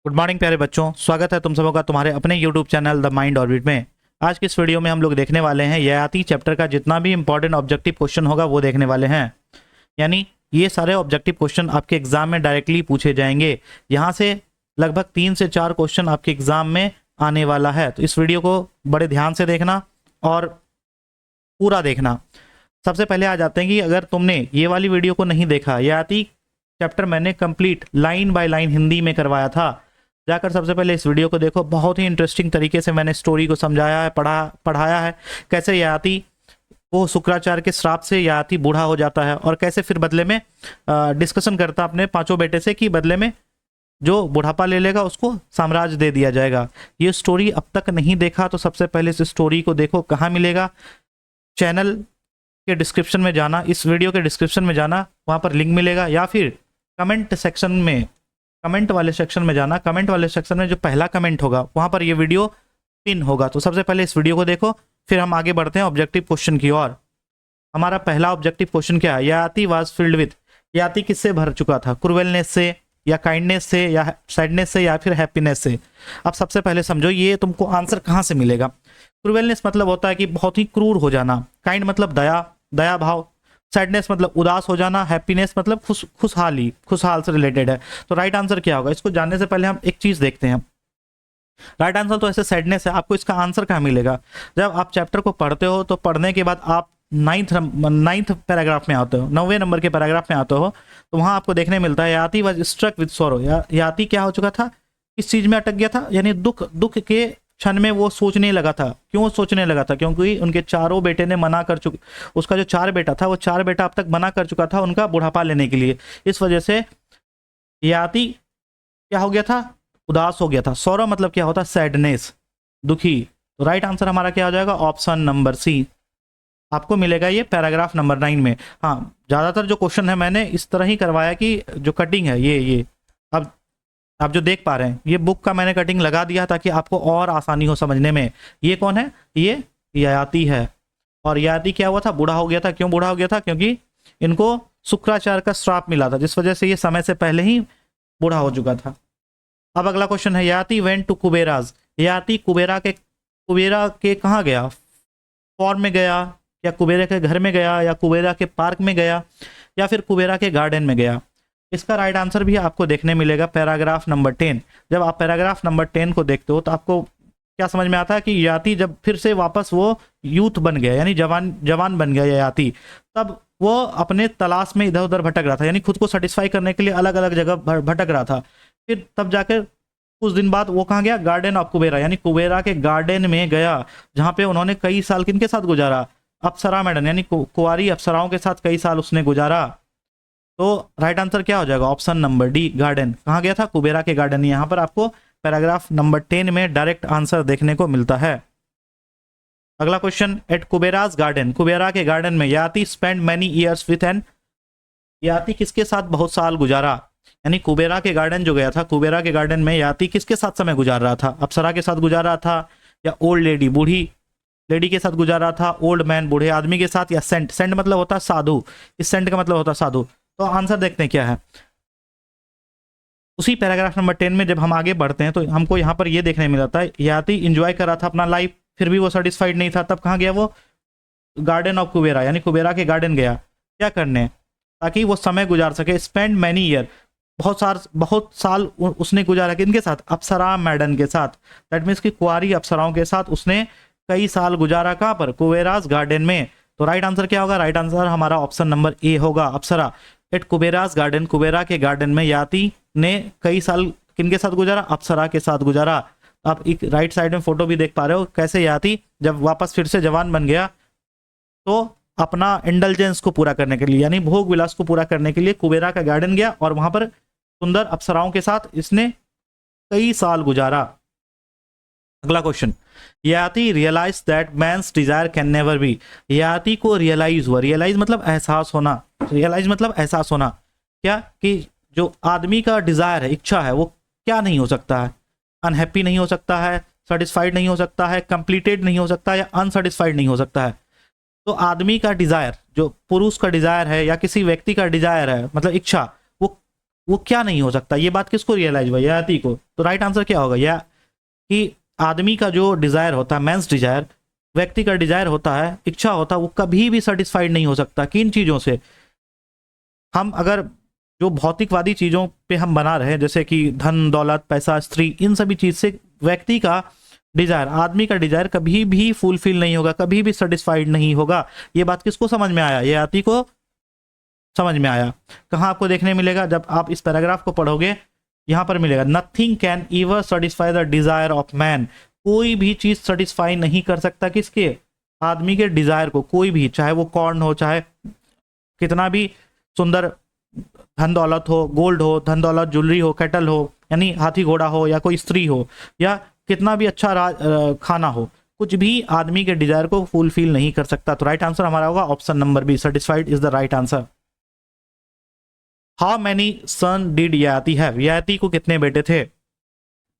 Good morning प्यारे बच्चों, स्वागत है तुम सबों का तुम्हारे अपने YouTube channel the mind orbit में। आज की इस वीडियो में हम लोग देखने वाले हैं ययाति चैप्टर का जितना भी इंपॉर्टेंट ऑब्जेक्टिव क्वेश्चन होगा वो देखने वाले हैं। यानी ये सारे ऑब्जेक्टिव क्वेश्चन आपके एग्जाम में डायरेक्टली पूछे जाएंगे। यहाँ से लगभग 3 से 4 क्वेश्चन आपके एग्जाम में आने वाला है, तो इस वीडियो को बड़े ध्यान से देखना और पूरा देखना। सबसे पहले आ जाते हैं कि अगर तुमने ये वाली वीडियो को नहीं देखा, ययाति चैप्टर मैंने complete line by line Hindi में करवाया था, जाकर सबसे पहले इस वीडियो को देखो। बहुत ही इंटरेस्टिंग तरीके से मैंने स्टोरी को समझाया है, पढ़ाया है, कैसे ययाति वो शुक्राचार्य के श्राप से ययाति बूढ़ा हो जाता है और कैसे फिर बदले में डिस्कशन करता अपने 5 बेटे से कि बदले में जो बुढ़ापा ले लेगा उसको साम्राज्य दे दिया जाएगा। ये स्टोरी अब तक नहीं देखा तो सबसे पहले इस स्टोरी को देखो। कहाँ मिलेगा? चैनल के डिस्क्रिप्शन में जाना, इस वीडियो के डिस्क्रिप्शन में जाना, वहाँ पर लिंक मिलेगा, या फिर कमेंट सेक्शन में, कमेंट वाले सेक्शन में जाना। कमेंट वाले सेक्शन में जो पहला कमेंट होगा वहाँ पर ये वीडियो पिन होगा। तो सबसे पहले इस वीडियो को देखो, फिर हम आगे बढ़ते हैं ऑब्जेक्टिव क्वेश्चन की ओर। हमारा पहला ऑब्जेक्टिव क्वेश्चन क्या है? Yayati was filled with, Yayati किससे भर चुका था? क्रूएलनेस से, या काइंडनेस से, या सैडनेस से, या फिर हैप्पीनेस से। अब सबसे पहले समझो ये तुमको आंसर कहाँ से मिलेगा। क्रूएलनेस मतलब होता है कि बहुत ही क्रूर हो जाना, काइंड मतलब दया भाव, सैडनेस मतलब उदास हो जाना, हैप्पीनेस मतलब खुशहाल से रिलेटेड है। तो राइट आंसर क्या होगा? इसको जानने से पहले हम एक चीज देखते हैं। राइट आंसर तो ऐसे सैडनेस है। आपको इसका आंसर कहाँ मिलेगा? जब आप चैप्टर को पढ़ते हो तो पढ़ने के बाद आप 9th पैराग्राफ में आते हो, 9वें नंबर के पैराग्राफ में आते हो, तो वहां आपको देखने मिलता है Yayati was struck with sorrow. Yayati क्या हो चुका था? किस चीज में अटक गया था? यानी दुख के क्षण में वो सोचने लगा था। क्यों सोचने लगा था? क्योंकि उनके चारों बेटे ने मना कर चुके, उसका जो 4 बेटा था वो 4 बेटा अब तक मना कर चुका था उनका बुढ़ापा लेने के लिए। इस वजह से ययाति क्या हो गया था? उदास हो गया था। सौरव मतलब क्या होता है? सैडनेस, दुखी। तो राइट आंसर हमारा क्या हो जाएगा? Option number C. आपको मिलेगा ये पैराग्राफ नंबर 9 में। हाँ, ज्यादातर जो क्वेश्चन है मैंने इस तरह ही करवाया कि जो कटिंग है ये अब आप जो देख पा रहे हैं, ये बुक का मैंने कटिंग लगा दिया ताकि आपको और आसानी हो समझने में। ये कौन है? ये ययाति है। और ययाति क्या हुआ था? बूढ़ा हो गया था। क्यों बूढ़ा हो गया था? क्योंकि इनको शुक्राचार्य का श्राप मिला था, जिस वजह से ये समय से पहले ही बूढ़ा हो चुका था। अब अगला क्वेश्चन है, ययाति वेंट टू कुबेराज। ययाति कुबेरा के कहाँ गया? फॉर्म में गया, या कुबेरा के घर में गया, या कुबेरा के पार्क में गया, या फिर कुबेरा के गार्डन में गया? इसका राइट आंसर भी आपको देखने मिलेगा पैराग्राफ नंबर 10। जब आप पैराग्राफ नंबर 10 को देखते हो तो आपको क्या समझ में आता है कि ययाति जब फिर से वापस वो यूथ बन गया, यानी जवान बन गया ययाति, तब वो अपने तलाश में इधर उधर भटक रहा था, यानी खुद को सेटिस्फाई करने के लिए अलग अलग जगह भटक रहा था। फिर तब जाकर कुछ दिन बाद वो कहाँ गया? गार्डन ऑफ कुबेरा, यानी कुबेरा के गार्डन में गया, जहाँ पे उन्होंने कई साल किनके साथ गुजारा? अप्सरा मैडम, यानी कुंवारी अप्सराओं के साथ कई साल उसने गुजारा। तो राइट आंसर क्या हो जाएगा? Option number D, garden. कहाँ गया था? कुबेरा के गार्डन। यहाँ पर आपको पैराग्राफ नंबर 10 में डायरेक्ट आंसर देखने को मिलता है। अगला क्वेश्चन, एट कुबेराज गार्डन, कुबेरा के गार्डन में Yayati spend many years with an, Yayati किसके साथ बहुत साल गुजारा? यानी कुबेरा के गार्डन जो गया था, कुबेरा के गार्डन में ययाति किसके साथ समय गुजार रहा था? अप्सरा के साथ गुजार रहा था, या ओल्ड लेडी, बूढ़ी लेडी के साथ गुजार रहा था, ओल्ड मैन, बूढ़े आदमी के साथ, या सेंट, सेंट मतलब होता है साधु, इस सेंट का मतलब होता है साधु। तो आंसर देखते हैं क्या है। उसी पैराग्राफ नंबर 10 में जब हम आगे बढ़ते हैं तो हमको यहाँ पर ये देखने मिलता है ययाति इंजॉय कर रहा था अपना लाइफ, फिर भी वो सेटिस्फाइड नहीं था। तब कहाँ गया वो? गार्डन ऑफ कुबेरा, यानी कुबेरा के गार्डन गया। क्या करने? ताकि वो समय गुजार सके। स्पेंड मैनी ईयर, बहुत साल उसने गुजारा किनके साथ? अप्सरा मैडम के साथ। दैट मीन्स कि कुंवारी अप्सराओं के साथ उसने कई साल गुजारा। कहाँ पर? कुबेराज गार्डन में। तो राइट आंसर क्या होगा? राइट आंसर हमारा ऑप्शन नंबर ए होगा, अप्सरा। एट कुबेराज गार्डन, कुबेरा के गार्डन में ययाति ने कई साल किनके साथ गुजारा? अप्सरा के साथ गुजारा। आप एक राइट साइड में फोटो भी देख पा रहे हो कैसे ययाति जब वापस फिर से जवान बन गया तो अपना इंडल्जेंस को पूरा करने के लिए, यानी भोग विलास को पूरा करने के लिए कुबेरा का गार्डन गया और वहां पर सुंदर अप्सराओं के साथ इसने कई साल गुजारा। अगला question, Yayati realize that man's desire can never be. Yayati को रियलाइज हुआ, रियलाइज मतलब एहसास होना, रियलाइज मतलब एहसास होना क्या? कि जो आदमी का डिजायर है, इच्छा है, वो क्या नहीं हो सकता है? अनहैप्पी नहीं हो सकता है, सेटिस्फाइड नहीं हो सकता है, कंप्लीटेड नहीं हो सकता, या अनसेटिस्फाइड नहीं हो सकता है। तो आदमी का डिजायर, जो पुरुष का डिजायर है या किसी व्यक्ति का डिजायर है, मतलब इच्छा, वो वो क्या नहीं हो सकता, ये बात किसको रियलाइज हुआ, ययाति को। तो राइट आंसर क्या होगा, या कि आदमी का जो डिजायर होता है, मेंस डिजायर, व्यक्ति का डिजायर होता है, इच्छा होता है, वो कभी भी सेटिस्फाइड नहीं हो सकता। किन चीजों से, हम अगर जो भौतिकवादी चीजों पे हम बना रहे हैं, जैसे कि धन दौलत पैसा स्त्री, इन सभी चीज से व्यक्ति का डिजायर, आदमी का डिजायर कभी भी फुलफिल नहीं होगा, कभी भी सेटिस्फाइड नहीं होगा। ये बात किसको समझ में आया, ययाति को समझ में आया। कहाँ आपको देखने मिलेगा, जब आप इस पैराग्राफ को पढ़ोगे, यहां पर मिलेगा, nothing can ever satisfy the desire of man. कोई भी चीज सेटिस्फाई नहीं कर सकता किसके, आदमी के डिजायर को। कोई भी, चाहे वो कॉर्न हो, चाहे कितना भी सुंदर धन दौलत हो, गोल्ड हो, धन दौलत, ज्वेलरी हो, कैटल हो, यानी हाथी घोड़ा हो, या कोई स्त्री हो, या कितना भी अच्छा खाना हो, कुछ भी आदमी के डिजायर को फुलफिल नहीं कर सकता। तो राइट आंसर हमारा होगा option number B, satisfied is the right answer. How many son did Yayati have, Yayati को कितने बेटे थे,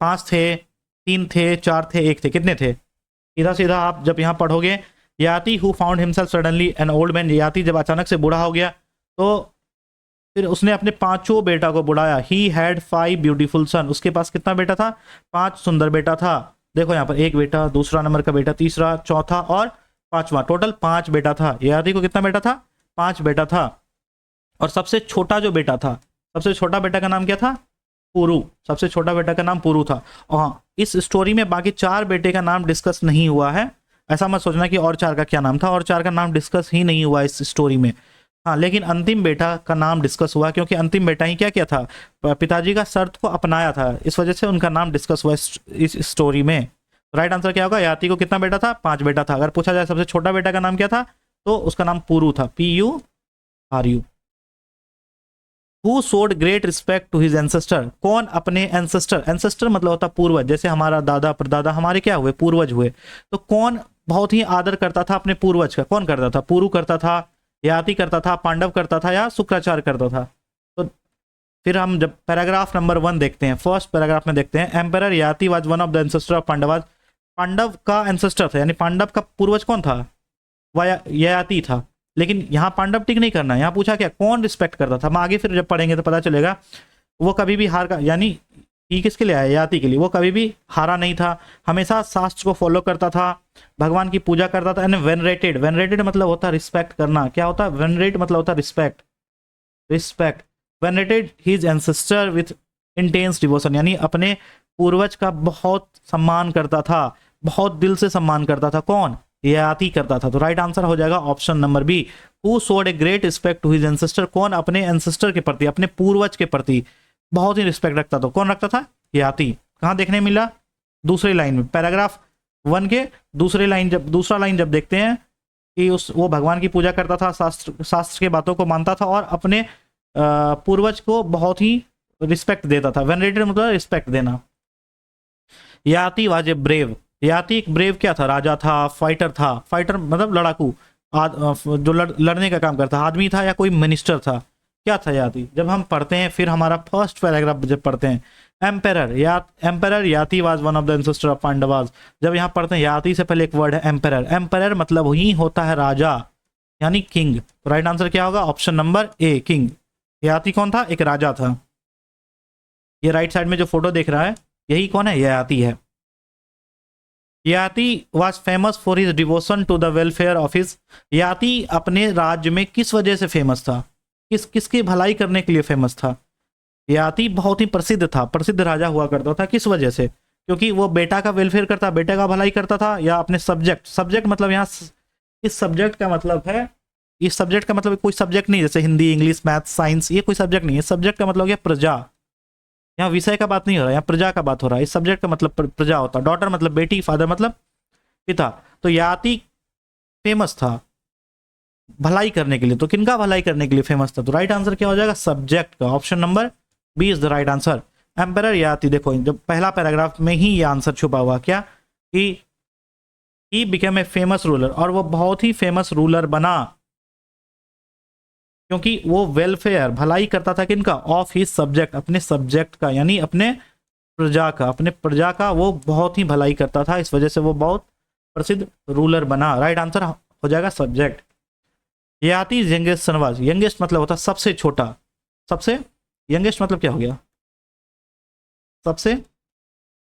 5 थे, 3 थे, 4 थे, 1 थे, कितने थे। सीधा सीधा आप जब यहाँ पढ़ोगे, Yayati who found himself suddenly an old man, Yayati जब अचानक से बूढ़ा हो गया तो फिर उसने अपने 5 बेटा को बुलाया। ही हैड 5 ब्यूटीफुल सन, उसके पास कितना बेटा था, 5 सुंदर बेटा था। देखो यहाँ पर 1 बेटा, दूसरा नंबर का बेटा, तीसरा, चौथा और 5वां, टोटल 5 बेटा था। ययाति को कितना बेटा था, 5 बेटा था। और सबसे छोटा जो बेटा था, सबसे छोटा बेटा का नाम क्या था, पुरु। सबसे छोटा बेटा का नाम पुरु था। और हाँ, इस स्टोरी में बाकी 4 बेटे का नाम डिस्कस नहीं हुआ है। ऐसा मत सोचना कि और 4 का क्या नाम था, और 4 का नाम डिस्कस ही नहीं हुआ इस स्टोरी में। हाँ, लेकिन अंतिम बेटा का नाम डिस्कस हुआ, क्योंकि अंतिम बेटा ही क्या क्या था, पिताजी का शर्त को अपनाया था, इस वजह से उनका नाम डिस्कस हुआ इस स्टोरी में। राइट आंसर क्या होगा, ययाति को कितना बेटा था, 5 बेटा था। अगर पूछा जाए सबसे छोटा बेटा का नाम क्या था, तो उसका नाम पुरु था, PURU। Who showed great respect to his ancestor, कौन अपने एंसेस्टर, एंसेस्टर मतलब होता पूर्वज, जैसे हमारा दादा परदादा हमारे क्या हुए, पूर्वज हुए। तो कौन बहुत ही आदर करता था अपने पूर्वज का, कौन करता था, पुरु करता था, ययाति करता था, पांडव करता था, या शुक्राचार्य करता था। तो फिर हम जब पैराग्राफ नंबर 1 देखते हैं, फर्स्ट पैराग्राफ में देखते हैं, emperor Yayati was one of the ancestor of Pandavas, Pandava का एंसेस्टर था, यानी पांडव का पूर्वज कौन था, वह ययाति था। लेकिन यहाँ पांडव टिक नहीं करना, यहाँ पूछा क्या, कौन रिस्पेक्ट करता था। हम आगे फिर जब पढ़ेंगे तो पता चलेगा, वो कभी भी हार का, यानी ये किसके लिए आया, ययाति के लिए, वो कभी भी हारा नहीं था, हमेशा शास्त्र को फॉलो करता था, भगवान की पूजा करता था। एंड वेनरेटेड, वेनरेटेड मतलब होता है रिस्पेक्ट करना, क्या होता है, वेनरेट मतलब होता है respect, respect. Venerated his ancestor with intense devotion, यानी अपने पूर्वज का बहुत सम्मान करता था, बहुत दिल से सम्मान करता था। कौन, ययाति करता था। तो राइट आंसर हो जाएगा option number B, who showed a great respect to his ancestor, कौन अपने एंसेस्टर के प्रति, अपने पूर्वज के प्रति बहुत ही रिस्पेक्ट रखता था। कौन रखता था, ययाति। कहाँ देखने मिला, दूसरी लाइन में, पैराग्राफ 1 के दूसरा लाइन जब देखते हैं कि वो भगवान की पूजा करता था, शास्त्र के बातों को मानता था, और अपने पूर्वज को बहुत ही रिस्पेक्ट देता था। वेनरेटेड मतलब रिस्पेक्ट देना। Yayati was a brave, Yayati एक ब्रेव क्या था, राजा था, फाइटर था, फाइटर मतलब लड़ाकू, जो लड़ने का काम करता, आदमी था या कोई मिनिस्टर था, क्या था ययाति। जब हम पढ़ते हैं, फिर हमारा फर्स्ट पैराग्राफ जब पढ़ते हैं, emperor Yayati was one of the ancestor of Pandavas, जब यहाँ पढ़ते हैं ययाति से पहले एक वर्ड है एम्पेरर, एम्पेरर मतलब ही होता है राजा, यानी किंग। राइट आंसर क्या होगा, ऑप्शन नंबर ए, किंग। ययाति कौन था, एक राजा था। ये राइट साइड में जो फोटो देख रहा है, यही कौन है, ययाति है। Yayati was famous for his devotion to the welfare of his, Yayati अपने राज्य में किस वजह से फेमस था, किसकी भलाई करने के लिए फेमस था। ययाति बहुत ही प्रसिद्ध था, प्रसिद्ध राजा हुआ करता था, किस वजह से, क्योंकि वो बेटा का वेलफेयर करता, बेटे का भलाई करता था, या अपने सब्जेक्ट मतलब यहाँ इस सब्जेक्ट का मतलब है, इस सब्जेक्ट का मतलब कोई सब्जेक्ट नहीं, जैसे हिंदी, इंग्लिश, मैथ, साइंस, ये कोई सब्जेक्ट नहीं है। सब्जेक्ट का मतलब क्या, प्रजा। यहाँ विषय का बात नहीं हो रहा है, यहाँ प्रजा का बात हो रहा है। इस सब्जेक्ट का मतलब प्रजा होता है। डॉटर मतलब बेटी, फादर मतलब पिता। तो ययाति फेमस था भलाई करने के लिए, तो किनका भलाई करने के लिए फेमस था, तो राइट आंसर क्या हो जाएगा, सब्जेक्ट का, option number B is the right answer. Emperor Yayati, देखो जब पहला पैराग्राफ में ही ये आंसर छुपा हुआ, क्या कि he became a famous ruler, और वो बहुत ही फेमस रूलर बना क्योंकि वो वेलफेयर भलाई करता था, किनका, ऑफ हिज सब्जेक्ट, अपने सब्जेक्ट का, यानी अपने प्रजा का, अपने प्रजा का वो बहुत ही भलाई करता था, इस वजह से वो बहुत प्रसिद्ध रूलर बना। राइट आंसर हो जाएगा subject. Yayati youngest son was, youngest मतलब होता सबसे छोटा, सबसे यंगेस्ट मतलब क्या हो गया, सबसे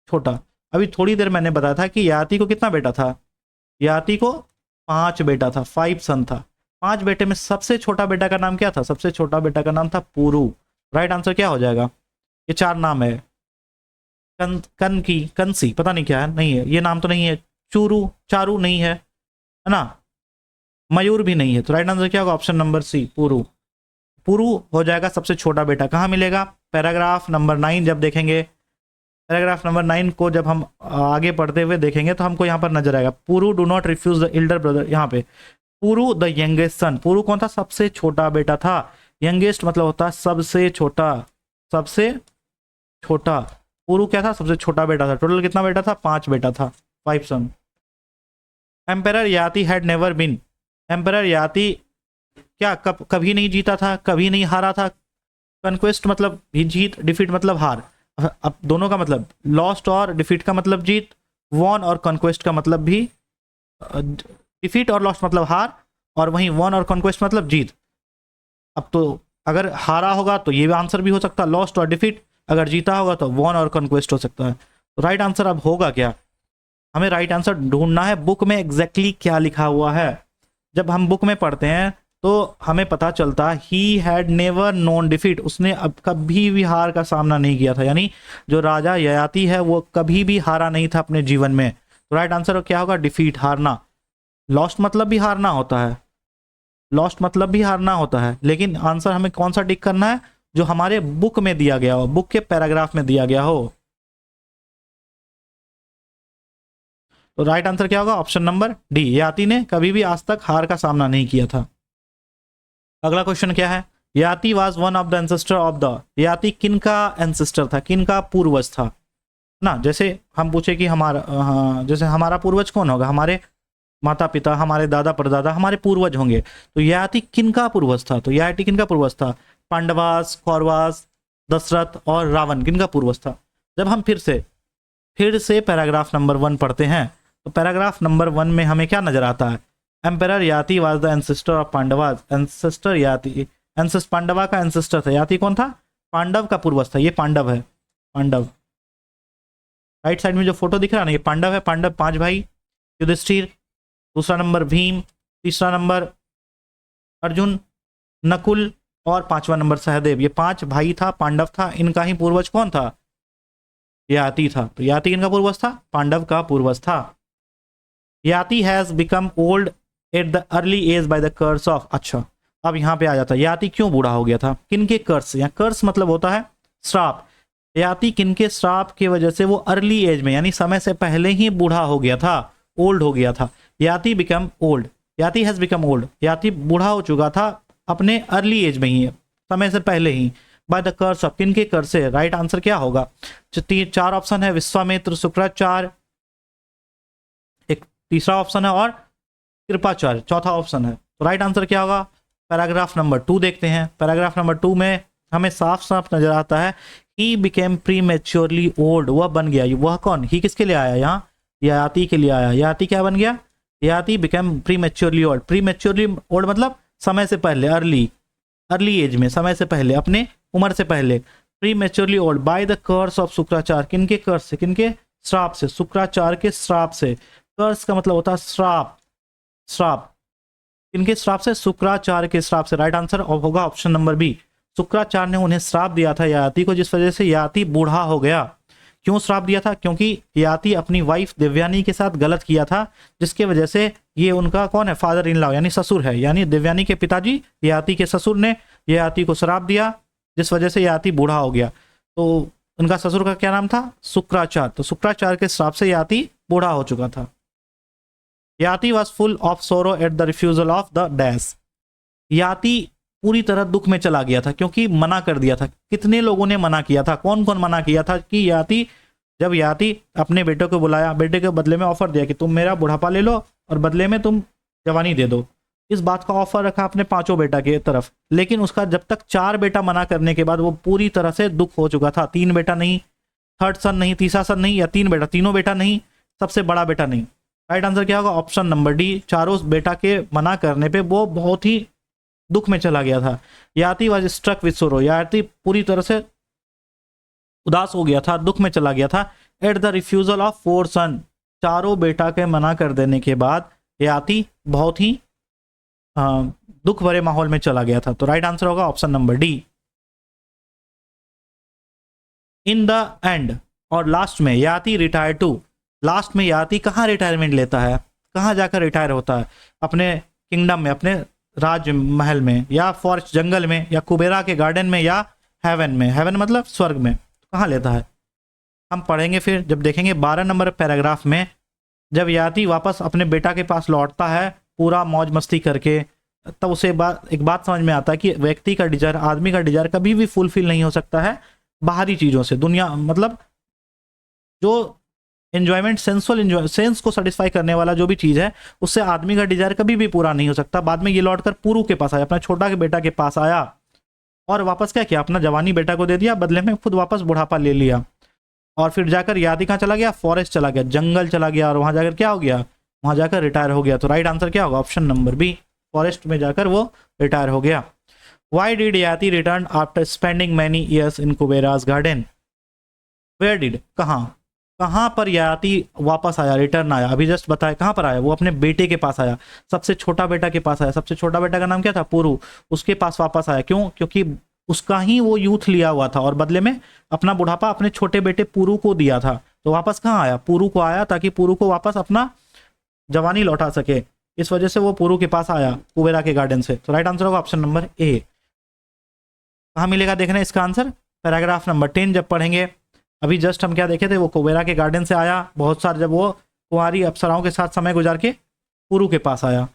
छोटा। अभी थोड़ी देर मैंने बताया था कि ययाति को कितना बेटा था, ययाति को 5 बेटा था, 5 सन था। 5 बेटे में सबसे छोटा बेटा का नाम क्या था, सबसे छोटा बेटा का नाम था पुरु। राइट आंसर क्या हो जाएगा, ये 4 नाम है, कन की, कंसी, पता नहीं क्या है, नहीं है ये नाम तो नहीं है, चूरू, चारू नहीं है ना, मयूर भी नहीं है। तो राइट आंसर क्या होगा, ऑप्शन नंबर सी, पुरु। पुरु हो जाएगा सबसे छोटा बेटा। कहाँ मिलेगा, पैराग्राफ नंबर 9 जब देखेंगे, पैराग्राफ नंबर 9 को जब हम आगे पढ़ते हुए देखेंगे तो हमको यहाँ पर नजर आएगा, Puru do not refuse the elder brother. यहाँ पे पुरु द यंगेस्ट सन, पुरु कौन था, सबसे छोटा बेटा था। यंगेस्ट मतलब होता है सबसे छोटा, सबसे छोटा। पुरु क्या था, सबसे छोटा बेटा था। टोटल कितना बेटा था, 5 बेटा था, 5 son. Emperor Yayati had never been, emperor Yayati क्या कभी नहीं जीता था, कभी नहीं हारा था। कन्क्वेस्ट मतलब भी जीत, डिफीट मतलब हार। अब दोनों का मतलब, लॉस्ट और डिफीट का मतलब जीत, वॉन और कॉन्क्वेस्ट का मतलब भी, डिफीट और लॉस्ट मतलब हार, और वहीं वॉन और कॉन्क्वेस्ट मतलब जीत। अब तो अगर हारा होगा तो ये आंसर भी हो सकता है लॉस्ट और डिफीट, अगर जीता होगा तो वॉन और कॉन्क्वेस्ट हो सकता है। तो राइट आंसर अब होगा क्या, हमें राइट आंसर ढूंढना है बुक में एग्जैक्टली क्या लिखा हुआ है। जब हम बुक में पढ़ते हैं तो हमें पता चलता है he had never known defeat, उसने अब कभी भी हार का सामना नहीं किया था। यानी जो राजा ययाति है वो कभी भी हारा नहीं था अपने जीवन में। तो राइट आंसर क्या होगा, डिफीट, हारना। लॉस्ट मतलब भी हारना होता है, लॉस्ट मतलब भी हारना होता है, लेकिन आंसर हमें कौन सा टिक करना है, जो हमारे बुक में दिया गया हो, बुक के पैराग्राफ में दिया गया हो। तो राइट आंसर क्या होगा, ऑप्शन नंबर डी, ययाति ने कभी भी आज तक हार का सामना नहीं किया था। अगला क्वेश्चन क्या है, Yayati was one of the ancestor of the, Yayati किन का एंसेस्टर था, किन का पूर्वज था ना। जैसे हम पूछे कि हमारा, जैसे हमारा पूर्वज कौन होगा, हमारे माता पिता, हमारे दादा परदादा हमारे पूर्वज होंगे। तो ययाति किन का पूर्वज था, तो ययाति किन का पूर्वज था, पांडवास, कौरवास, दशरथ और रावण, किन का पूर्वज था। जब हम फिर से पैराग्राफ नंबर 1 पढ़ते हैं तो पैराग्राफ नंबर 1 में हमें क्या नजर आता है, emperor Yayati was the ancestor of Pandavas, ancestor Yayati, Pandava का एंसेस्टर था। ययाति कौन था, पांडव का पूर्वज था। ये पांडव है, पांडव, राइट साइड में जो फोटो दिख रहा है ना, ये पांडव है। पांडव 5 भाई, युधिष्ठिर, दूसरा नंबर भीम, तीसरा नंबर अर्जुन, नकुल और 5वां नंबर सहदेव। ये 5 भाई था, पांडव था। इनका ही पूर्वज कौन था, ययाति था। तो ययाति किनका पूर्वज था, पांडव का पूर्वज था। Yayati has become old at the early age by the curse of, अच्छा अब यहाँ पे आ जाता है, ययाति क्यों बूढ़ा हो गया था, किनके कर्स, यहाँ कर्स मतलब होता है श्राप। ययाति किनके श्राप की वजह से वो अर्ली एज में, यानी समय से पहले ही बूढ़ा हो गया था, ओल्ड हो गया था। Yayati become old, Yayati has become old, Yayati बूढ़ा हो चुका था अपने अर्ली एज में ही, समय से पहले ही। बाय द कर्स ऑफ, किनके कर्स से। राइट आंसर क्या होगा, 4 ऑप्शन है, विश्वामित्र, शुक्राचार्य, एक तीसरा ऑप्शन है, और कृपाचार्य चौथा ऑप्शन है। तो राइट आंसर क्या होगा, पैराग्राफ नंबर 2 देखते हैं। पैराग्राफ नंबर 2 में हमें साफ साफ नजर आता है, ही बिकेम प्रीमेच्योरली ओल्ड, वह बन गया। वह कौन, ही किसके लिए आया, यहाँ ययाति के लिए आया। ययाति क्या बन गया, Yayati became prematurely old. Prematurely old मतलब समय से पहले, अर्ली एज में, समय से पहले, अपने उम्र से पहले। Prematurely old by the curse of Shukracharya, किनके कर्स से, किनके श्राप से, शुक्राचार्य के श्राप से। कर्स का मतलब होता है श्राप, श्राप, किनके श्राप से, शुक्राचार्य के श्राप से। राइट आंसर होगा ऑप्शन नंबर बी, शुक्राचार्य ने उन्हें श्राप दिया था ययाति को, जिस वजह से ययाति बूढ़ा हो गया। क्यों श्राप दिया था, क्योंकि ययाति अपनी वाइफ देवयानी के साथ गलत किया था, जिसके वजह से ये उनका कौन है, फादर इन लॉ यानी ससुर है, यानी देवयानी के पिताजी ययाति के ससुर ने ययाति को श्राप दिया, जिस वजह से ययाति बूढ़ा हो गया। तो उनका ससुर का क्या नाम था, शुक्राचार्य। तो शुक्राचार्य के श्राप से ययाति बूढ़ा हो चुका था। ययाति वॉज फुल ऑफ सोरो at the refusal of the dash, Yayati पूरी तरह दुख में चला गया था क्योंकि मना कर दिया था। कितने लोगों ने मना किया था, कौन कौन मना किया था कि ययाति, जब ययाति अपने बेटे को बुलाया, बेटे के बदले में ऑफर दिया कि तुम मेरा बुढ़ापा ले लो और बदले में तुम जवानी दे दो, इस बात का ऑफर रखा अपने 5 बेटा के तरफ। लेकिन उसका जब तक 4 बेटा मना करने के बाद वो पूरी तरह से दुख हो चुका था। 3 बेटा नहीं, थर्ड सन नहीं, तीसरा सन नहीं, या 3 बेटा, तीनों बेटा नहीं, सबसे बड़ा बेटा नहीं। राइट आंसर क्या होगा, ऑप्शन नंबर डी, चारों बेटा के मना करने पे वो बहुत ही दुख में चला गया था। याति वॉज स्ट्रक विद सोरो, याति पूरी तरह से उदास हो गया था, दुख में चला गया था। एट द रिफ्यूजल ऑफ 4 सन, चारों बेटा के मना कर देने के बाद याति बहुत ही दुख भरे माहौल में चला गया था। तो राइट आंसर होगा option number D. In the end, और लास्ट में याति रिटायर टू, लास्ट में याति कहाँ रिटायरमेंट लेता है, कहाँ जाकर रिटायर होता है, अपने किंगडम में, अपने राज महल में, या फॉरेस्ट जंगल में, या कुबेरा के गार्डन में, या हेवन में। हेवन मतलब स्वर्ग में। कहाँ लेता है हम पढ़ेंगे फिर जब देखेंगे 12 नंबर पैराग्राफ में। जब याति वापस अपने बेटा के पास लौटता है पूरा मौज मस्ती करके, तब उसे एक बात समझ में आता है कि व्यक्ति का डिजायर, आदमी का डिजायर कभी भी फुलफिल नहीं हो सकता है बाहरी चीज़ों से। दुनिया मतलब जो एंजॉयमेंट, सेंसुअल सेंस को सेटिस्फाई करने वाला जो भी चीज़ है, उससे आदमी का डिजायर कभी भी पूरा नहीं हो सकता। बाद में ये लौटकर पुरु के पास आया, अपना छोटा के बेटा के पास आया, और वापस क्या किया, अपना जवानी बेटा को दे दिया, बदले में खुद वापस बुढ़ापा ले लिया। और फिर जाकर याति कहाँ चला गया, फॉरेस्ट चला गया, जंगल चला गया, और वहां जाकर क्या हो गया, वहां जाकर रिटायर हो गया। तो राइट आंसर क्या होगा, ऑप्शन नंबर बी, फॉरेस्ट में जाकर वो रिटायर हो गया। Why did Yati return after spending many years in Kubera's garden, where did, कहाँ पर याति वापस आया, रिटर्न आया, अभी जस्ट बताया कहाँ पर आया, वो अपने बेटे के पास आया, सबसे छोटा बेटा के पास आया। सबसे छोटा बेटा का नाम क्या था, पुरु, उसके पास वापस आया। क्यों, क्योंकि उसका ही वो यूथ लिया हुआ था और बदले में अपना बुढ़ापा अपने छोटे बेटे पुरु को दिया था। तो वापस कहाँ आया, पुरु को आया, ताकि पुरु को वापस अपना जवानी लौटा सके। इस वजह से वो पुरु के पास आया कुबेरा के गार्डन से। तो राइट आंसर होगा ऑप्शन नंबर ए। कहाँ मिलेगा देखना इसका आंसर, पैराग्राफ नंबर 10 जब पढ़ेंगे। अभी जस्ट हम क्या देखे थे, वो कुबेरा के गार्डन से आया बहुत सारे, जब वो कुंवारी अप्सराओं के साथ समय गुजार के पुरु के पास आया।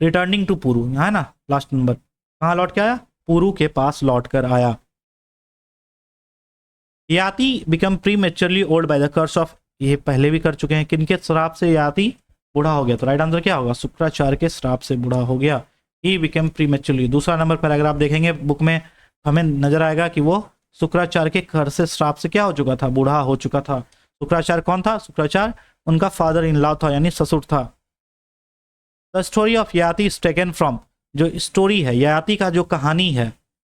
रिटर्निंग टू पुरु, यहाँ है ना लास्ट नंबर, कहाँ लौट के आया, पुरु के पास लौट कर आया। Yati become prematurely old by the curse of, ये पहले भी कर चुके हैं, किनके श्राप से याति बूढ़ा हो गया। तो राइट आंसर क्या होगा, शुक्राचार्य के श्राप से बूढ़ा हो गया। ही बिकम प्रीमेच्योरली, दूसरा नंबर पैराग्राफ देखेंगे बुक में, हमें नजर आएगा कि वो शुक्राचार्य के घर से श्राप से क्या हो चुका था, बूढ़ा हो चुका था। शुक्राचार्य कौन था, शुक्राचार्य उनका फादर इन लॉ था, यानी ससुर था। द स्टोरी ऑफ याति इज टेकन फ्रॉम, जो स्टोरी है याति का, जो कहानी है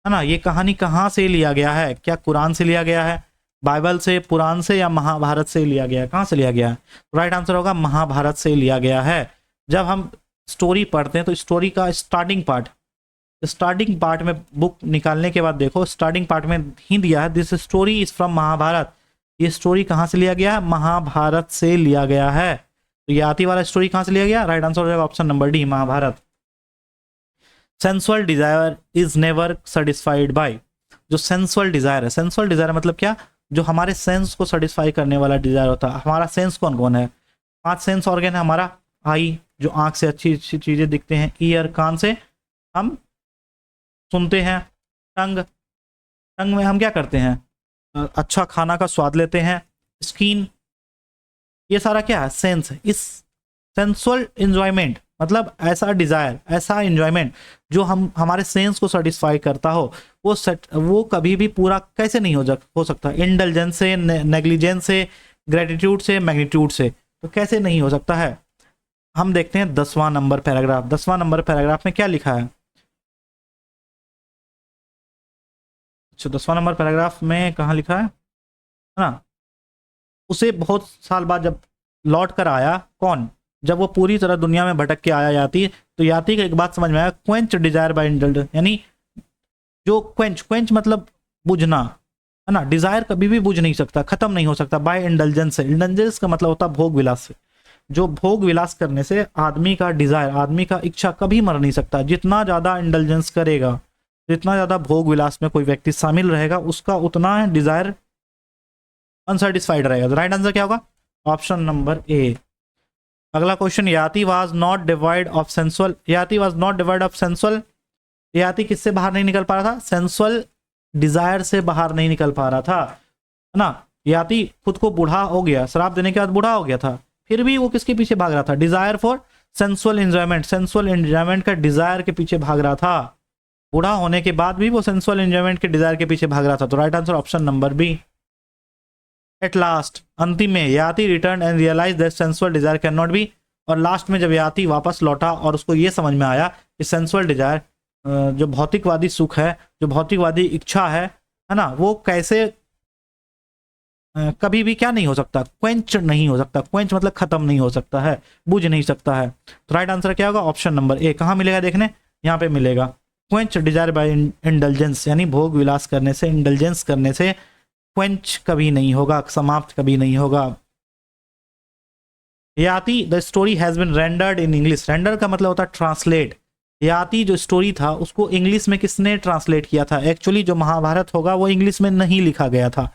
ना, ये कहानी कहाँ से लिया गया है, क्या कुरान से लिया गया है, बाइबल से, पुराण से, या महाभारत से लिया गया है, कहाँ से लिया गया है। राइट आंसर होगा महाभारत से लिया गया है। जब हम स्टोरी पढ़ते हैं तो स्टोरी का स्टार्टिंग पार्ट में बुक निकालने के बाद देखो, स्टार्टिंग पार्ट में ही दिया है this story is from Mahabharata. ये स्टोरी कहाँ से लिया गया है, महाभारत से लिया गया है। तो ये आती वाला स्टोरी कहाँ से लिया गया, राइट आंसर हो जाएगा option number D, Mahabharata. Sensual desire is never satisfied by, जो सेंसुअल डिजायर है मतलब क्या, जो हमारे सेंस को सेटिस्फाई करने वाला डिजायर होता है। हमारा सेंस कौन कौन है, 5 सेंस ऑर्गन है हमारा। आई, जो आंख से अच्छी अच्छी चीजें दिखते हैं, ईयर, कान से हम सुनते हैं, टंग में हम क्या करते हैं, अच्छा खाना का स्वाद लेते हैं, स्किन, ये सारा क्या है, सेंस है। इस सेंसुअल एंजॉयमेंट मतलब ऐसा डिजायर, ऐसा एंजॉयमेंट जो हमारे सेंस को सेटिस्फाई करता हो, वो कभी भी पूरा कैसे नहीं हो सकता, इंडल्जेंस से, नेग्लिजेंस से, ग्रेटिट्यूड से, मैग्नीट्यूड से, तो कैसे नहीं हो सकता है। हम देखते हैं 10वां नंबर पैराग्राफ। 10वां नंबर पैराग्राफ में क्या लिखा है, अच्छा 10वां नंबर पैराग्राफ में कहाँ लिखा है ना, उसे बहुत साल बाद जब लौट कर आया, कौन, जब वो पूरी तरह दुनिया में भटक के आया याति, तो याति का एक बात समझ में आया, क्वेंच डिजायर बाय इंडल्जेंस, यानी जो क्वेंच मतलब बुझना है ना, डिजायर कभी भी बुझ नहीं सकता, खत्म नहीं हो सकता, बाय इंडल्जेंस से। इंडल्जेंस का मतलब होता है भोग विलास से। जो भोग विलास करने से आदमी का डिजायर, आदमी का इच्छा कभी मर नहीं सकता। जितना ज्यादा इंडल्जेंस करेगा, जितना ज्यादा भोग विलास में कोई व्यक्ति शामिल रहेगा, उसका उतना डिजायर अनसेटिस्फाइड रहेगा। राइट आंसर क्या होगा, ऑप्शन नंबर ए। अगला question, Yati was not divide of sensual, Yati was not divide of sensual, Yati किससे बाहर नहीं निकल पा रहा था, सेंसुअल डिजायर से बाहर नहीं निकल पा रहा था, है ना। याति खुद को बूढ़ा हो गया, शराब देने के बाद बूढ़ा हो गया था, फिर भी वो किसके पीछे भाग रहा था, desire for sensual enjoyment, sensual enjoyment का डिजायर के पीछे भाग रहा था। बूढ़ा होने के बाद भी वो सेंसुअल एंजॉयमेंट के डिजायर के पीछे भाग रहा था। तो right answer option number B. At last, अंतिम में, Yati return and realize that sensual desire can not be और लास्ट में जब याति वापस लौटा और उसको ये समझ में आया कि सेंसुअल डिजायर, जो भौतिकवादी सुख है, जो भौतिकवादी इच्छा है ना, वो कैसे कभी भी क्या नहीं हो सकता, क्वेंच नहीं हो सकता। क्वेंच मतलब खत्म नहीं हो सकता है, बुझ नहीं सकता है। तो राइट आंसर क्या होगा? ऑप्शन नंबर ए। कहाँ मिलेगा देखने, यहाँ पे मिलेगा। क्वेंच डिजायर बाय इंडल्जेंस, यानी भोग विलास करने से, इंडल्जेंस करने से क्वेंच कभी नहीं होगा, समाप्त कभी नहीं होगा। याति the story has been rendered in English. Render का मतलब होता है ट्रांसलेट। याति जो स्टोरी था उसको इंग्लिश में किसने ट्रांसलेट किया था? एक्चुअली जो महाभारत होगा वो इंग्लिश में नहीं लिखा गया था,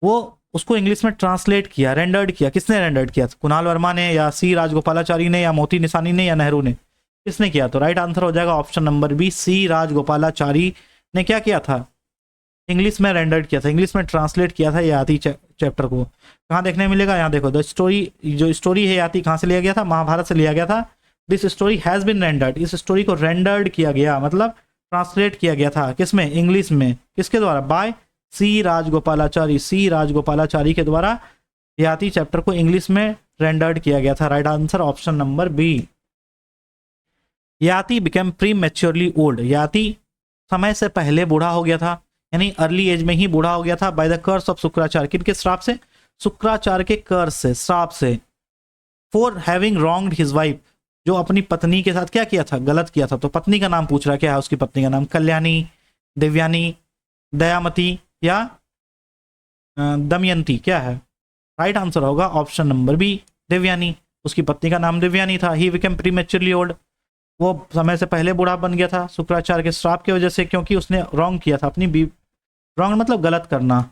वो उसको इंग्लिश में ट्रांसलेट किया, रेंडर्ड किया। किसने रेंडर्ड किया? कुणाल वर्मा ने, या सी राजगोपालाचारी ने, या मोती निशानी ने, या नेहरू ने? किसने किया? तो राइट आंसर हो जाएगा ऑप्शन नंबर बी, सी राजगोपालाचारी ने क्या किया था? इंग्लिश में रेंडर्ड किया था, इंग्लिश में ट्रांसलेट किया था याति चैप्टर को। कहाँ देखने मिलेगा? यहाँ देखो, द स्टोरी, जो स्टोरी है याति कहाँ से लिया गया था? महाभारत से लिया गया था। This story has been rendered, इस स्टोरी को रेंडर्ड किया गया, मतलब ट्रांसलेट किया गया था। किसमें? इंग्लिश में। किसके द्वारा? बाय सी राजगोपालाचारी। सी राजगोपालाचारी के द्वारा याति चैप्टर को इंग्लिश में रेंडर्ड किया गया था। Right answer option number B. Yati became prematurely old. Yati समय से पहले बूढ़ा हो गया था, यानी अर्ली एज में ही बूढ़ा हो गया था। By the curse of Shukracharya, किनके श्राप से? शुक्राचार्य के कर्स से, श्राप से। For having wronged his wife, जो अपनी पत्नी के साथ क्या किया था? गलत किया था। तो पत्नी का नाम पूछ रहा, क्या है उसकी पत्नी का नाम? कल्याणी, देवयानी, दयामती, या दमयंती? क्या है? राइट आंसर होगा ऑप्शन नंबर बी, देवयानी। उसकी पत्नी का नाम देवयानी था। ही बिकेम प्रीमैच्योरली ओल्ड, वो समय से पहले बूढ़ा बन गया था शुक्राचार्य के श्राप की वजह से, क्योंकि उसने रॉन्ग किया था अपनी रॉन्ग मतलब गलत करना,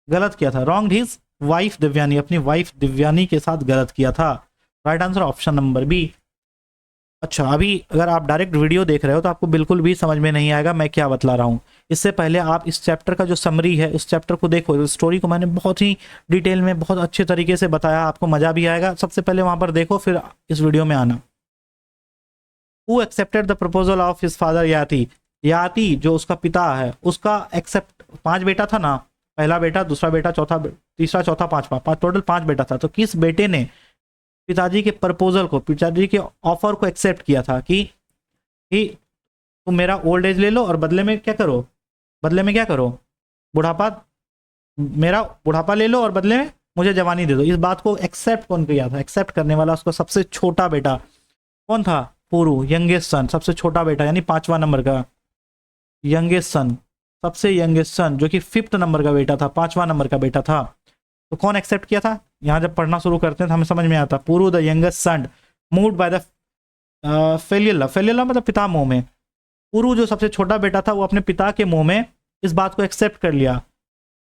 गलत किया था। रॉन्ग हिज वाइफ दिव्यानी, अपनी वाइफ दिव्यानी के साथ गलत किया था। Right answer option number B. अच्छा, अभी अगर आप डायरेक्ट वीडियो देख रहे हो तो आपको बिल्कुल भी समझ में नहीं आएगा मैं क्या बतला रहा हूँ। इससे पहले आप इस चैप्टर का जो समरी है, उस चैप्टर को देखो। स्टोरी को मैंने बहुत ही डिटेल में, बहुत अच्छे तरीके से बताया, आपको मजा भी आएगा। सबसे पहले वहां पर देखो, फिर इस वीडियो में आना। Who accepted the proposal of his father याति? याति जो उसका पिता है, उसका एक्सेप्ट, 5 बेटा था ना, पहला बेटा, दूसरा बेटा, चौथा, तीसरा, चौथा, पांचवा, टोटल 5 बेटा था। तो किस बेटे ने पिताजी के प्रपोजल को, पिताजी के ऑफर को एक्सेप्ट किया था कि तुम मेरा ओल्ड एज ले लो और बदले में क्या करो? बदले में क्या करो? बुढ़ापा, मेरा बुढ़ापा ले लो और बदले में मुझे जवानी दे दो। इस बात को एक्सेप्ट कौन किया था? एक्सेप्ट करने वाला उसका सबसे छोटा बेटा कौन था? पुरु, यंगेस्ट सन, सबसे छोटा बेटा, यानी 5वां नंबर का यंगेस्ट सन, सबसे यंगेस्ट सन, जो कि 5th नंबर का बेटा था, 5वां नंबर का बेटा था। तो कौन एक्सेप्ट किया था? यहाँ जब पढ़ना शुरू करते हैं तो हमें समझ में आता। Puru the youngest son moved by the filial, filial मतलब पिता मोह में। पुरु जो सबसे छोटा बेटा था वो अपने पिता के मुंह में इस बात को एक्सेप्ट कर लिया।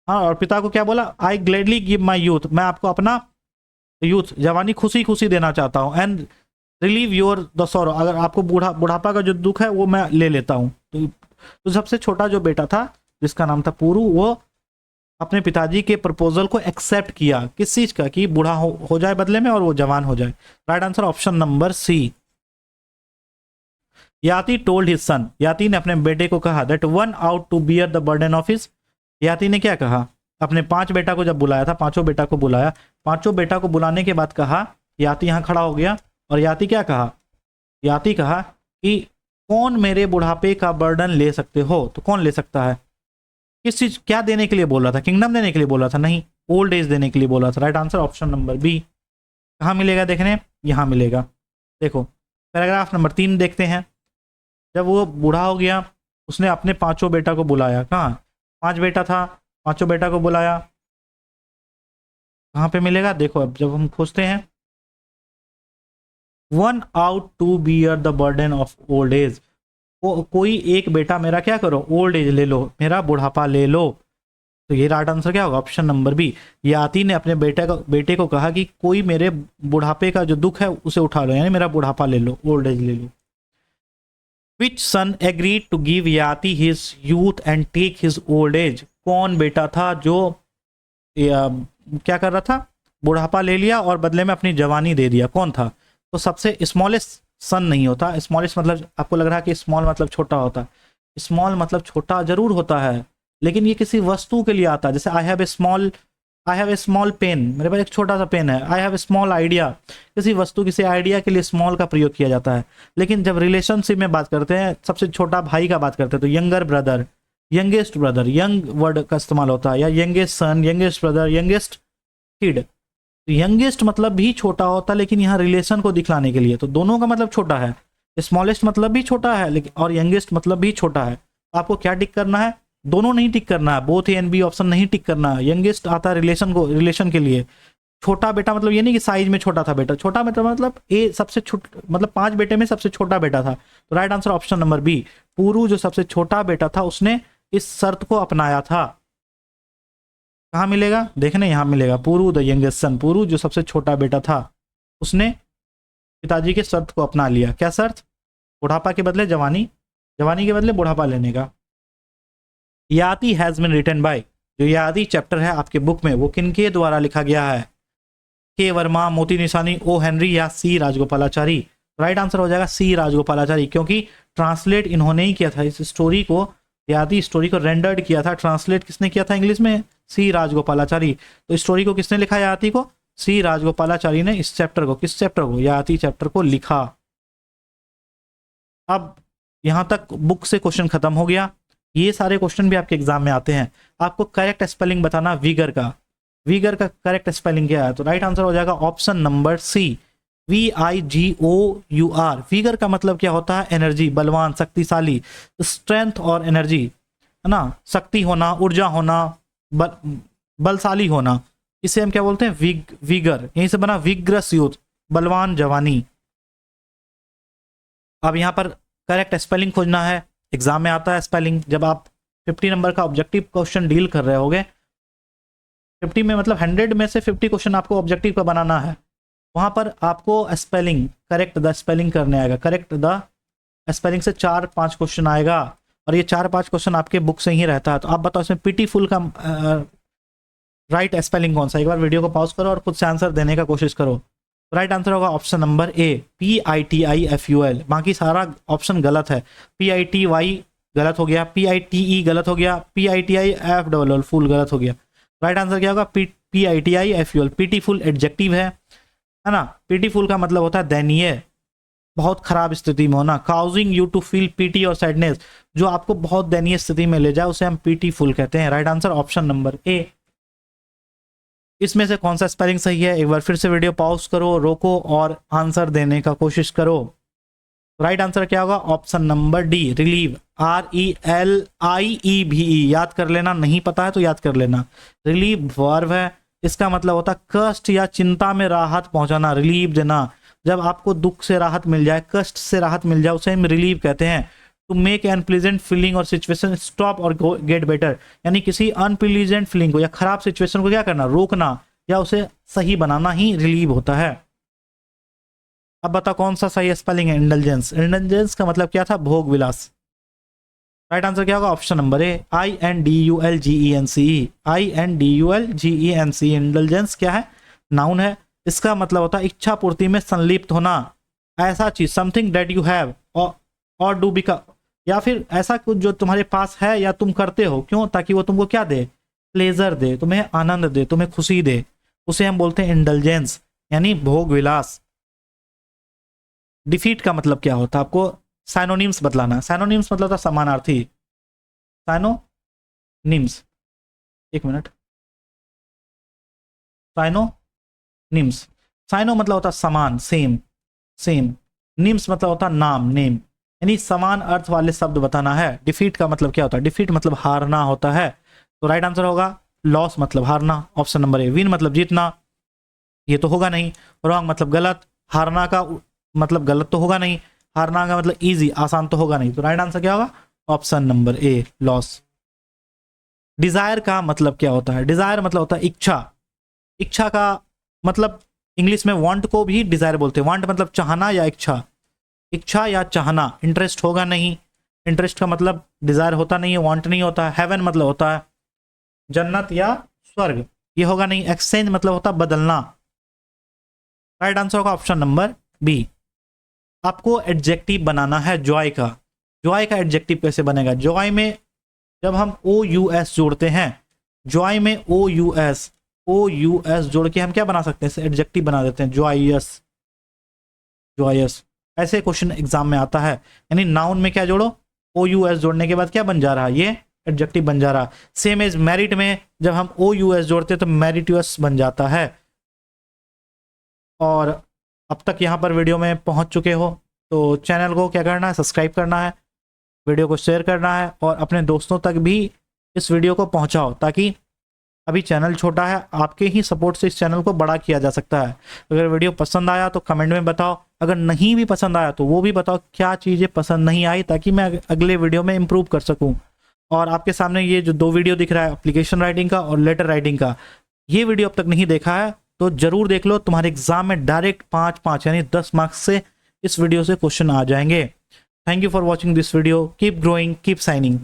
हाँ, और पिता को क्या बोला? आई ग्लेडली गिव माई यूथ, मैं आपको अपना यूथ, जवानी खुशी खुशी देना चाहता हूँ। And relieve your the sorrow, अगर आपको बुढ़ापा का जो दुख है वो मैं ले लेता हूँ। तो सबसे छोटा जो बेटा था जिसका नाम था पुरु, वो अपने पिताजी के प्रपोजल को एक्सेप्ट किया। किस चीज का? कि बूढ़ा हो जाए बदले में और वो जवान हो जाए। Right answer option number C. Yati told his son, याति ने अपने बेटे को कहा that one out to bear the burden of his. Yati ने क्या कहा? अपने 5 बेटा को जब बुलाया था, 5 बेटा को बुलाया, 5 बेटा को बुलाने के बाद कहा, याति यहाँ खड़ा हो गया और याति क्या कहा? याति कहा कि कौन मेरे बुढ़ापे का बर्डन ले सकते हो? तो कौन ले सकता है? किस चीज, क्या देने के लिए बोल रहा था? किंगडम देने के लिए बोल रहा था? नहीं, ओल्ड एज देने के लिए बोल रहा था। Right answer option number B. कहाँ मिलेगा देखने? यहाँ मिलेगा। देखो पैराग्राफ नंबर 3 देखते हैं। जब वो बूढ़ा हो गया, उसने अपने 5 बेटा को बुलाया। कहाँ? 5 बेटा था, 5 बेटा को बुलाया। कहाँ पे मिलेगा? देखो अब जब हम खोजते हैं, one out to bear the burden of old age, कोई एक बेटा मेरा क्या करो? ओल्ड एज ले लो, मेरा बुढ़ापा ले लो। तो ये राइट आंसर क्या होगा? Option number B. याति ने अपने बेटे को कहा कि कोई मेरे बुढ़ापे का जो दुख है उसे उठा लो, यानी मेरा बुढ़ापा ले लो, ओल्ड एज ले लो। Which son agreed to give Yati his youth and take his old age? कौन बेटा था जो क्या कर रहा था? बुढ़ापा ले लिया और बदले में अपनी जवानी दे दिया। कौन था? तो सबसे स्मॉलेस्ट सन नहीं होता। स्मॉलेस्ट मतलब आपको लग रहा है कि स्मॉल मतलब छोटा होता है। स्मॉल मतलब छोटा जरूर होता है, लेकिन ये किसी वस्तु के लिए आता है। जैसे I have a small, I have a small pen, मेरे पास एक छोटा सा पेन है। I have a small idea, किसी वस्तु किसी आइडिया के लिए स्मॉल का प्रयोग किया जाता है। लेकिन जब रिलेशनशिप में बात करते हैं, सबसे छोटा भाई का बात करते हैं, तो younger brother, youngest brother, young word का इस्तेमाल होता है, या youngest son, youngest brother, youngest kid. Youngest मतलब भी छोटा होता है, लेकिन यहाँ रिलेशन को दिखलाने के लिए, तो दोनों का मतलब छोटा है। स्मॉलेस्ट मतलब भी छोटा है लेकिन, और यंगेस्ट मतलब भी छोटा है। आपको क्या टिक करना है? दोनों नहीं टिक करना है, both A and B option नहीं टिक करना है। यंगेस्ट आता है रिलेशन के लिए। छोटा बेटा मतलब ये नहीं कि साइज में छोटा था बेटा, छोटा बेटा मतलब ए सबसे छोटा, मतलब 5 बेटे में सबसे छोटा बेटा था। तो right answer option number B, Puru जो सबसे छोटा बेटा था उसने इस शर्त को अपनाया था। कहाँ मिलेगा? देखने यहाँ मिलेगा, पुरु द यंगेस्ट सन, पुरु जो सबसे छोटा बेटा था उसने पिताजी के शर्त को अपना लिया। क्या शर्त? बुढ़ापा के बदले जवानी, जवानी के बदले बुढ़ापा लेने का। याति हैज बीन रिटन बाय, जो याति चैप्टर है आपके बुक में वो किनके द्वारा लिखा गया है? के वर्मा, मोती निशानी, ओ हेनरी या सी राजगोपालाचारी? राइट आंसर हो जाएगा सी राजगोपालाचारी, क्योंकि ट्रांसलेट इन्होंने ही किया था इस स्टोरी को, याति स्टोरी को रेंडर्ड किया था, ट्रांसलेट किसने किया था इंग्लिश में? सी राजगोपालाचारी। तो स्टोरी को किसने लिखा? याति को सी राजगोपालाचारी ने इस चैप्टर को, किस चैप्टर को? याति चैप्टर को लिखा। अब यहां तक बुक से क्वेश्चन खत्म हो गया। ये सारे क्वेश्चन भी आपके एग्जाम में आते हैं। आपको करेक्ट स्पेलिंग बताना विगर का, विगर का करेक्ट स्पेलिंग क्या है? तो राइट आंसर हो जाएगा option number C, VIGOUR। Vigour का मतलब क्या होता है? एनर्जी, बलवान, शक्तिशाली, स्ट्रेंथ और एनर्जी, है ना, शक्ति होना, ऊर्जा होना, बलशाली होना, इसे हम क्या बोलते हैं? विगर। यहीं से बना विग्रस यूथ, बलवान जवानी। अब यहाँ पर करेक्ट स्पेलिंग खोजना है, एग्जाम में आता है स्पेलिंग। जब आप 50 नंबर का ऑब्जेक्टिव क्वेश्चन डील कर रहे होगे, 50 में मतलब 100 में से 50 क्वेश्चन आपको ऑब्जेक्टिव का बनाना है, वहां पर आपको स्पेलिंग, करेक्ट द स्पेलिंग करने आएगा। करेक्ट द स्पेलिंग से 4-5 क्वेश्चन आएगा, और ये 4-5 क्वेश्चन आपके बुक से ही रहता है। तो आप बताओ इसमें पिटीफुल का राइट स्पेलिंग कौन सा? एक बार वीडियो को पॉज करो और खुद से आंसर देने का कोशिश करो। राइट आंसर होगा ऑप्शन नंबर ए, PITIFUL। बाकी सारा ऑप्शन गलत है। PITY गलत हो गया, PITE गलत हो गया, PITIFUL फुल गलत हो गया। राइट आंसर क्या होगा? PITIFUL। पीटीफुल एडजेक्टिव है ना। पीटीफुल का मतलब होता है दयनीय, बहुत खराब स्थिति में होना। Causing you to feel pity और सैडनेस, जो आपको बहुत दयनीय स्थिति में ले जाए उसे हम पीटीफुल कहते हैं। राइट आंसर ऑप्शन नंबर ए। इसमें से कौन सा स्पेलिंग सही है? एक बार फिर से वीडियो पॉज करो, रोको और आंसर देने का कोशिश करो। राइट आंसर क्या होगा? Option number D, relieve, RELIEVE। याद कर लेना, नहीं पता है तो याद कर लेना। रिलीव वर्ब है, इसका मतलब होता है कष्ट या चिंता में राहत पहुंचाना, रिलीव देना। जब आपको दुख से राहत मिल जाए, कष्ट से राहत मिल जाए, उसे हम रिलीव कहते हैं। टू मेक अनप्लीजेंट फीलिंग और सिचुएशन स्टॉप और गेट बेटर, यानी किसी अनप्लीजेंट फीलिंग को या खराब सिचुएशन को क्या करना? रोकना या उसे सही बनाना ही रिलीव होता है। अब बताओ कौन सा सही स्पेलिंग है? इंडल्जेंस। इंडल्जेंस का मतलब क्या था? भोग विलास। राइट आंसर क्या होगा? ऑप्शन नंबर ए, INDULGENCE। INDULGENCE। इंडल्जेंस क्या है? नाउन है। इसका मतलब होता है इच्छा पूर्ति में संलिप्त होना, ऐसा चीज, समथिंग दैट यू हैव और डू बिकम, या फिर ऐसा कुछ जो तुम्हारे पास है या तुम करते हो, क्यों? ताकि वो तुमको क्या दे? प्लेजर दे, तुम्हें आनंद दे, तुम्हें खुशी दे, उसे हम बोलते हैं इंडल्जेंस, यानी भोग विलास। डिफीट का मतलब क्या होता है? आपको साइनोनिम्स बतलाना। साइनोनिम्स मतलब था समानार्थी। साइनोनिम्स, एक मिनट, साइनोनिम्स। साइनो मतलब होता समान, सेम, सेम। निम्स मतलब होता नाम, नेम, यानी समान अर्थ वाले शब्द बताना है। डिफीट का मतलब क्या होता है? डिफीट मतलब हारना होता है। तो राइट आंसर होगा लॉस मतलब हारना, ऑप्शन नंबर ए। विन मतलब जीतना, ये तो होगा नहीं। रॉन्ग मतलब गलत, हारना का मतलब गलत तो होगा नहीं, हारना का मतलब इजी, आसान तो होगा नहीं। तो राइट आंसर क्या होगा? Option number A, loss. Desire का मतलब क्या होता है? डिजायर मतलब होता है इच्छा। इच्छा का मतलब इंग्लिश में वांट को भी डिजायर बोलते हैं। वांट मतलब चाहना या इच्छा, इच्छा या चाहना। इंटरेस्ट होगा नहीं, इंटरेस्ट का मतलब डिजायर होता नहीं है, वांट नहीं होता है। हेवन मतलब होता है जन्नत या स्वर्ग, ये होगा नहीं। एक्सचेंज मतलब होता है बदलना। राइट आंसर होगा ऑप्शन नंबर बी। आपको एडजेक्टिव बनाना है जॉय का। जॉय का एडजेक्टिव कैसे बनेगा? जॉय में जब हम OUS जोड़ते हैं, जॉय में OUS, ओ यू एस जोड़ के हम क्या बना सकते हैं, एडजेक्टिव बना देते हैं, जोयस, जोयस। ऐसे क्वेश्चन एग्जाम में आता है। यानी नाउन में क्या जोड़ो, ओ यू एस जोड़ने के बाद क्या बन जा रहा है, ये एडजेक्टिव बन जा रहा। सेम एज मेरिट में जब हम ओ यू एस जोड़ते तो मेरिटियस बन जाता है। और अब तक यहाँ पर वीडियो में पहुँच चुके हो तो चैनल को क्या करना है, सब्सक्राइब करना है, वीडियो को शेयर करना है और अपने दोस्तों तक भी इस वीडियो को पहुँचाओ, ताकि अभी चैनल छोटा है, आपके ही सपोर्ट से इस चैनल को बड़ा किया जा सकता है। अगर वीडियो पसंद आया तो कमेंट में बताओ, अगर नहीं भी पसंद आया तो वो भी बताओ क्या चीज़ें पसंद नहीं आई, ताकि मैं अगले वीडियो में इम्प्रूव कर सकूं। और आपके सामने ये जो 2 वीडियो दिख रहा है, एप्लीकेशन राइटिंग का और लेटर राइटिंग का, ये वीडियो अब तक नहीं देखा है तो जरूर देख लो। तुम्हारे एग्जाम में डायरेक्ट 5-5 यानी 10 मार्क्स से इस वीडियो से क्वेश्चन आ जाएंगे। Thank you for watching this video. Keep growing, keep signing.